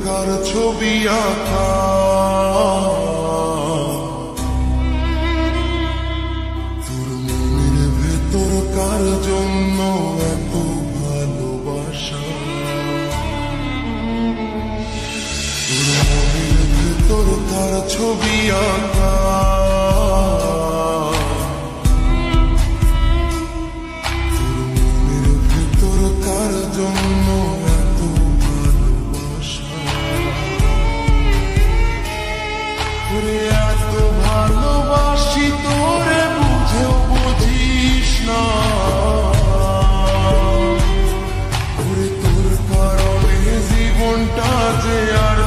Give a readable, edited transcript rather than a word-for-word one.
কার ছবি আঁকা, তোর মনের ভেতর কার জন্য এত ভালোবাসা, তোর মনের ভেতর কার ছবি আঁকা, তোর মনের ভেতর কার জন্য এত ভালোবাসা, ওরে এত ভালোবাসি তোরে বুঝেও বুঝিস না, ওরে তোর কারণে জীবনটা যে আর